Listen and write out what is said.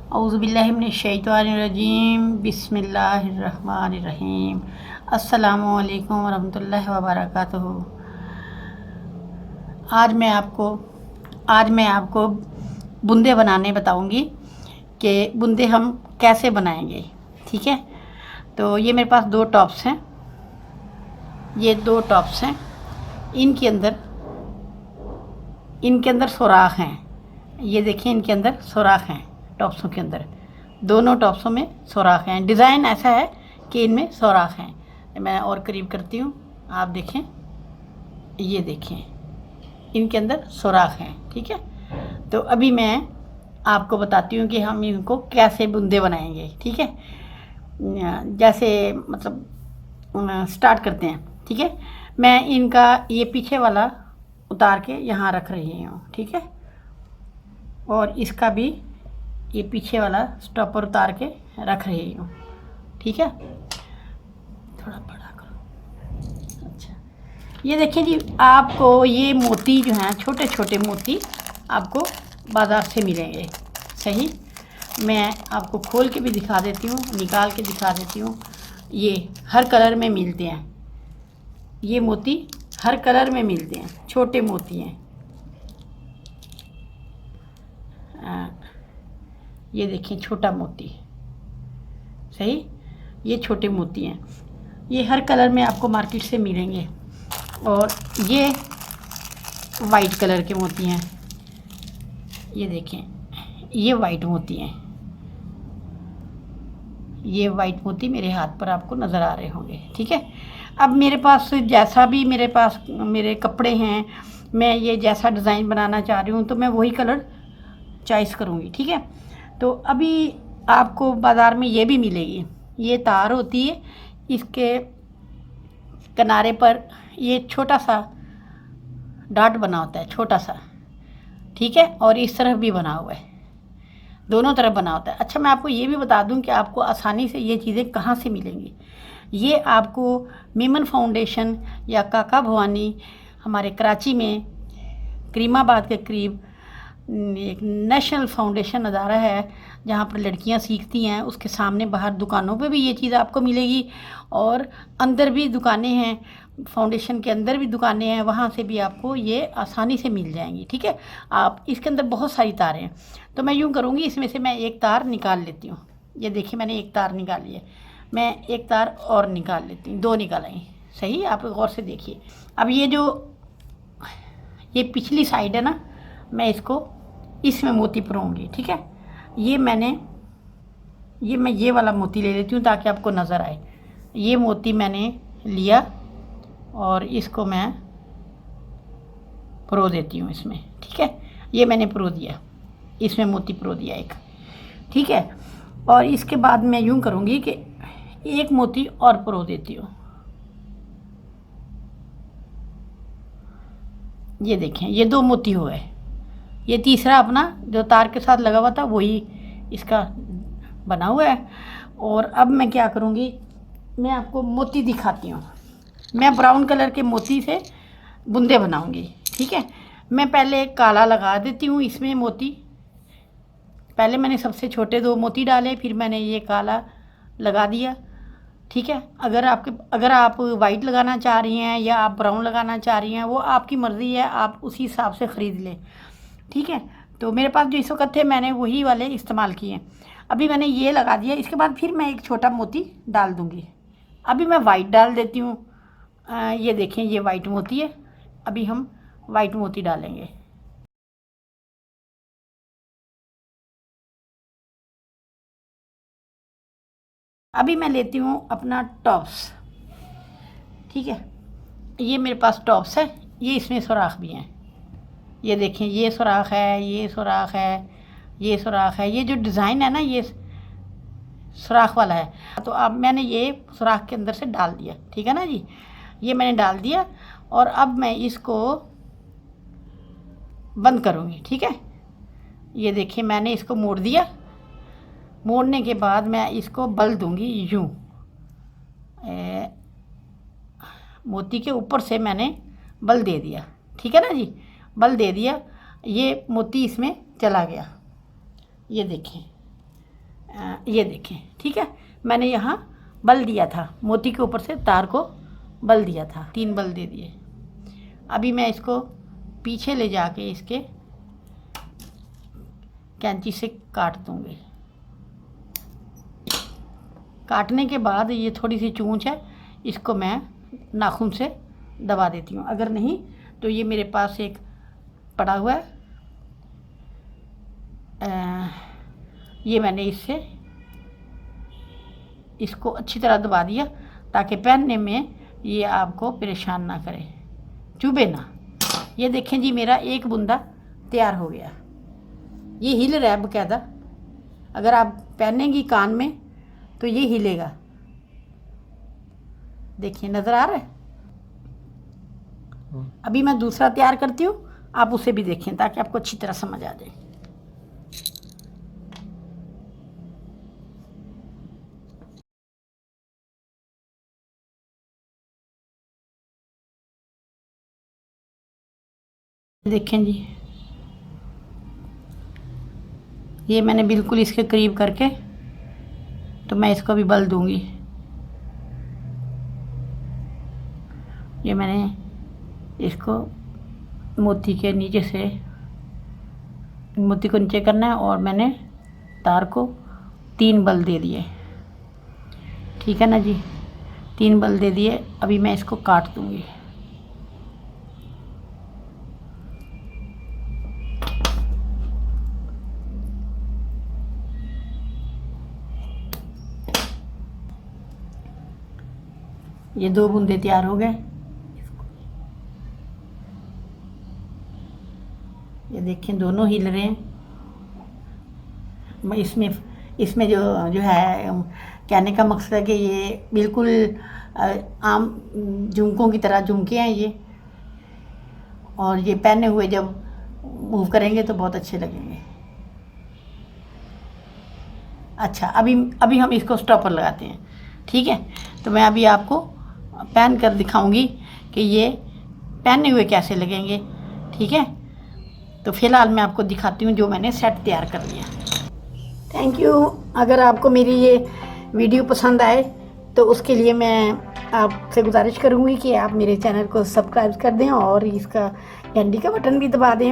औज़ुबिल्लाहिमिनश्शैतानिर्रजीम बिस्मिल्लाहिर्रहमानिर्रहीम। अस्सलामु अलैकुम वरहमतुल्लाहि वबरकातुहू। आज मैं आपको बूंदे बनाने बताऊंगी कि बूंदे हम कैसे बनाएंगे। ठीक है, तो ये मेरे पास दो टॉप्स हैं। ये दो टॉप्स हैं, इनके अंदर सुराख हैं। ये देखिए, इनके अंदर सुराख हैं। टॉप्सों के अंदर, दोनों टॉप्सों में सुराख हैं। डिज़ाइन ऐसा है कि इनमें सुराख हैं। मैं और करीब करती हूँ, आप देखें। ये देखें, इनके अंदर सुराख हैं। ठीक है, तो अभी मैं आपको बताती हूँ कि हम इनको कैसे बूंदे बनाएंगे। ठीक है, जैसे मतलब स्टार्ट करते हैं। ठीक है, मैं इनका ये पीछे वाला उतार के यहाँ रख रही हूँ। ठीक है, और इसका भी ये पीछे वाला स्टॉपर उतार के रख रही हूँ। ठीक है, थोड़ा बड़ा करो। अच्छा, ये देखिए जी, आपको ये मोती जो हैं, छोटे छोटे मोती आपको बाज़ार से मिलेंगे। सही, मैं आपको खोल के भी दिखा देती हूँ, निकाल के दिखा देती हूँ। ये हर कलर में मिलते हैं। ये मोती हर कलर में मिलते हैं, छोटे मोती हैं। ये देखिए, छोटा मोती। सही, ये छोटे मोती हैं। ये हर कलर में आपको मार्केट से मिलेंगे। और ये वाइट कलर के मोती हैं। ये देखें, ये वाइट मोती हैं। ये वाइट मोती मेरे हाथ पर आपको नज़र आ रहे होंगे। ठीक है, अब मेरे पास जैसा भी मेरे कपड़े हैं, मैं ये जैसा डिज़ाइन बनाना चाह रही हूँ तो मैं वही कलर चॉइस करूँगी। ठीक है, तो अभी आपको बाज़ार में ये भी मिलेगी। ये तार होती है, इसके किनारे पर ये छोटा सा डॉट बना होता है, छोटा सा। ठीक है, और इस तरफ भी बना हुआ है, दोनों तरफ बना होता है। अच्छा, मैं आपको ये भी बता दूं कि आपको आसानी से ये चीज़ें कहाँ से मिलेंगी। ये आपको मेमन फाउंडेशन या काका भवानी, हमारे कराची में करीमाबाद के करीब एक नेशनल फाउंडेशन अदारा है जहाँ पर लड़कियाँ सीखती हैं, उसके सामने बाहर दुकानों पे भी ये चीज़ आपको मिलेगी। और अंदर भी दुकानें हैं, फाउंडेशन के अंदर भी दुकानें हैं, वहाँ से भी आपको ये आसानी से मिल जाएंगी। ठीक है, आप इसके अंदर बहुत सारी तारें हैं। तो मैं यूँ करूँगी, इसमें से मैं एक तार निकाल लेती हूँ। ये देखिए, मैंने एक तार निकाली है। मैं एक तार और निकाल लेती हूँ, दो निकालेंगे। सही, आप गौर से देखिए। अब ये पिछली साइड है ना, मैं इसमें मोती परोऊँगी। ठीक है, मैं ये वाला मोती ले लेती हूँ ताकि आपको नज़र आए। ये मोती मैंने लिया और इसको मैं परो देती हूँ इसमें। ठीक है, ये मैंने परो दिया, इसमें मोती परो दिया एक। ठीक है, और इसके बाद मैं यूँ करूँगी कि एक मोती और परो देती हूँ। ये देखें, ये दो मोती हो गए। ये तीसरा अपना जो तार के साथ लगा हुआ था वही इसका बना हुआ है। और अब मैं क्या करूँगी, मैं आपको मोती दिखाती हूँ। मैं ब्राउन कलर के मोती से बूंदे बनाऊँगी। ठीक है, मैं पहले काला लगा देती हूँ इसमें मोती। पहले मैंने सबसे छोटे दो मोती डाले, फिर मैंने ये काला लगा दिया। ठीक है, अगर आप वाइट लगाना चाह रही हैं या आप ब्राउन लगाना चाह रही हैं, वो आपकी मर्ज़ी है, आप उसी हिसाब से ख़रीद लें। ठीक है, तो मेरे पास जो इस वक्त थे मैंने वही वाले इस्तेमाल किए। अभी मैंने ये लगा दिया, इसके बाद फिर मैं एक छोटा मोती डाल दूँगी। अभी मैं वाइट डाल देती हूँ। ये देखें, ये वाइट मोती है। अभी हम वाइट मोती डालेंगे। अभी मैं लेती हूँ अपना टॉप्स। ठीक है, ये मेरे पास टॉप्स है, ये इसमें सुराख भी हैं। ये देखें, ये सुराख है, ये सुराख है, ये सुराख है। ये जो डिज़ाइन है ना, ये सुराख वाला है। तो अब मैंने ये सुराख के अंदर से डाल दिया। ठीक है ना जी, ये मैंने डाल दिया और अब मैं इसको बंद करूँगी। ठीक है, ये देखिए, मैंने इसको मोड़ दिया। मोड़ने के बाद मैं इसको बल दूँगी यूँ। मोती के ऊपर से मैंने बल दे दिया। ठीक है ना जी, बल दे दिया, ये मोती इसमें चला गया। ये देखें, ये देखें, ठीक है। मैंने यहाँ बल दिया था, मोती के ऊपर से तार को बल दिया था, 3 बल दे दिए। अभी मैं इसको पीछे ले जाके इसके कैंची से काट दूँगी। काटने के बाद ये थोड़ी सी चूंच है, इसको मैं नाखून से दबा देती हूँ। अगर नहीं तो ये मेरे पास एक पड़ा हुआ है, ये मैंने इससे इसको अच्छी तरह दबा दिया ताकि पहनने में ये आपको परेशान ना करे, चुभे ना। ये देखें जी, मेरा एक बुंदा तैयार हो गया। ये हिल रहा है बकायदा, अगर आप पहनेंगी कान में तो ये हिलेगा। देखिए, नज़र आ रहा है। अभी मैं दूसरा तैयार करती हूँ, आप उसे भी देखें ताकि आपको अच्छी तरह समझ आ जाए। देखें जी, ये मैंने बिल्कुल इसके करीब करके, तो मैं इसको भी बल दूंगी। ये मैंने इसको मोती के नीचे से, मोती को नीचे करना है और मैंने तार को 3 बल दे दिए, ठीक है ना जी। 3 बल दे दिए। अभी मैं इसको काट दूंगी। ये 2 बूंदे तैयार हो गए। ये देखें, दोनों हिल रहे हैं। इसमें जो है, कहने का मकसद है कि ये बिल्कुल आम झुमकों की तरह झुमके हैं ये, और ये पहने हुए जब मूव करेंगे तो बहुत अच्छे लगेंगे। अच्छा, अभी हम इसको स्टॉपर लगाते हैं, ठीक है। तो मैं अभी आपको पहन कर दिखाऊंगी कि ये पहने हुए कैसे लगेंगे, ठीक है। तो फिलहाल मैं आपको दिखाती हूँ जो मैंने सेट तैयार कर लिया। Thank you. अगर आपको मेरी ये वीडियो पसंद आए तो उसके लिए मैं आपसे गुजारिश करूँगी कि आप मेरे चैनल को सब्सक्राइब कर दें और इसका घंटी का बटन भी दबा दें।